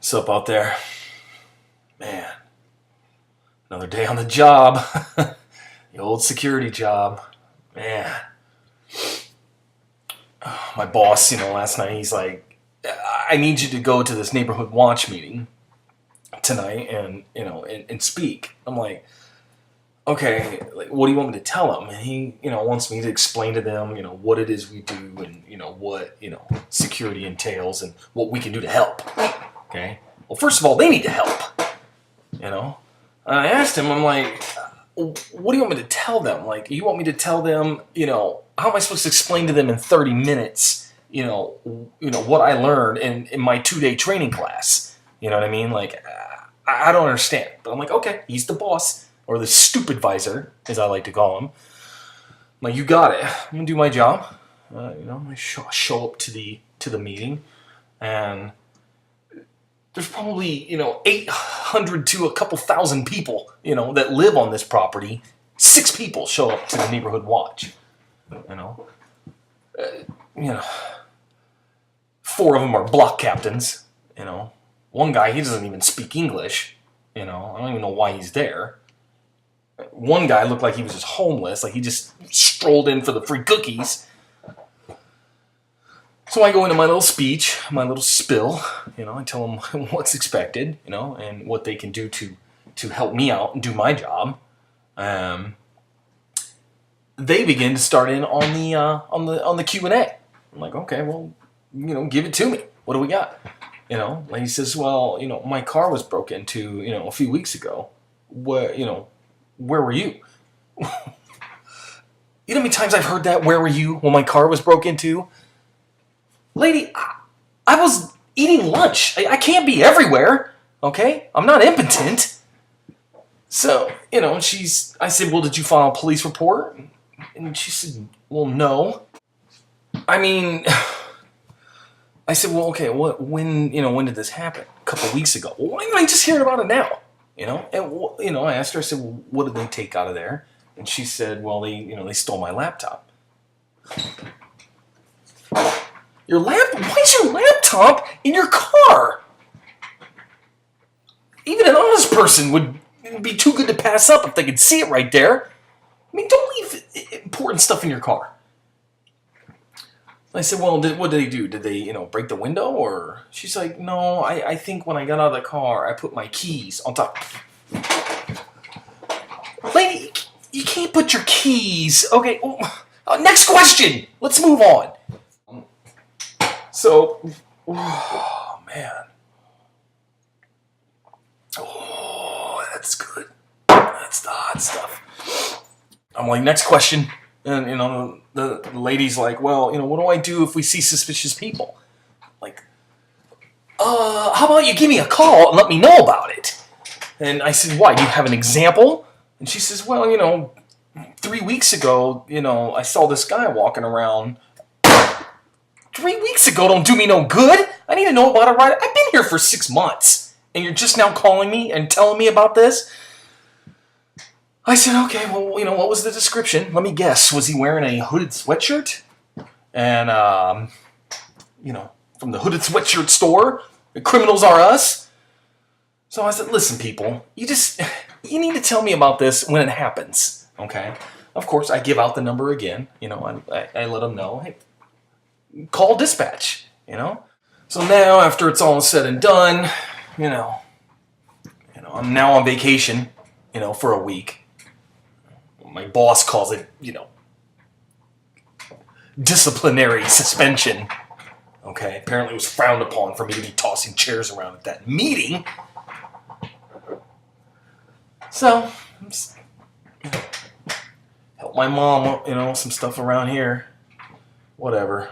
What's up out there? Man, another day on the job. The old security job. Man. My boss, last night, he's like, I need you to go to this neighborhood watch meeting tonight and speak. I'm like, okay, like, what do you want me to tell them? And he, wants me to explain to them, what it is we do and, what, security entails and what we can do to help. Okay? Well, first of all, they need to help. And I asked him, I'm like, what do you want me to tell them? Like, you want me to tell them, how am I supposed to explain to them in 30 minutes, what I learned in my 2-day training class? You know what I mean? Like, I don't understand. But I'm like, okay, he's the boss. Or the STUPIDVISor, as I like to call him. I'm like, you got it. I'm gonna do my job. I show up to the meeting, and there's probably 800 to a couple thousand people that live on this property. 6 people show up to the neighborhood watch. 4 of them are block captains. One guy, he doesn't even speak English. I don't even know why he's there. One guy looked like he was just homeless, like he just strolled in for the free cookies. So I go into my little speech, my little spill, I tell them what's expected, and what they can do to help me out and do my job. They begin to start in on the Q&A. I'm like, okay, well, give it to me. What do we got? Lady says, well, my car was broken into, a few weeks ago. Where were you? You know how many times I've heard that? Where were you when my car was broke into? Lady, I was eating lunch. I can't be everywhere, okay? I'm not impotent. So, I said, well, did you file a police report? And she said, well, no. I mean, I said, well, okay, when did this happen? A couple weeks ago. Well, why am I just hearing about it now? And I asked her, I said, well, what did they take out of there? And she said, well, they stole my laptop. Your laptop? Why is your laptop in your car? Even an honest person would be too good to pass up if they could see it right there. I mean, don't leave important stuff in your car. I said, well, what did they do? Did they, break the window? Or she's like, no, I think when I got out of the car, I put my keys on top. Lady, you can't put your keys. Okay, next question. Let's move on. So, oh, man. Oh, that's good. That's the hot stuff. I'm like, next question. And, the lady's like, well, what do I do if we see suspicious people? Like, how about you give me a call and let me know about it? And I said, why, do you have an example? And she says, well, 3 weeks ago, I saw this guy walking around. 3 weeks ago don't do me no good. I need to know about it right. I've been here for 6 months. And you're just now calling me and telling me about this? I said, okay, well, what was the description? Let me guess. Was he wearing a hooded sweatshirt? And, from the hooded sweatshirt store, the criminals are us. So I said, listen, people, you need to tell me about this when it happens, okay? Of course, I give out the number again. I let them know, hey, call dispatch, So now, after it's all said and done, I'm now on vacation, for a week. My boss calls it, disciplinary suspension. Okay, apparently it was frowned upon for me to be tossing chairs around at that meeting. So, help my mom, some stuff around here. Whatever.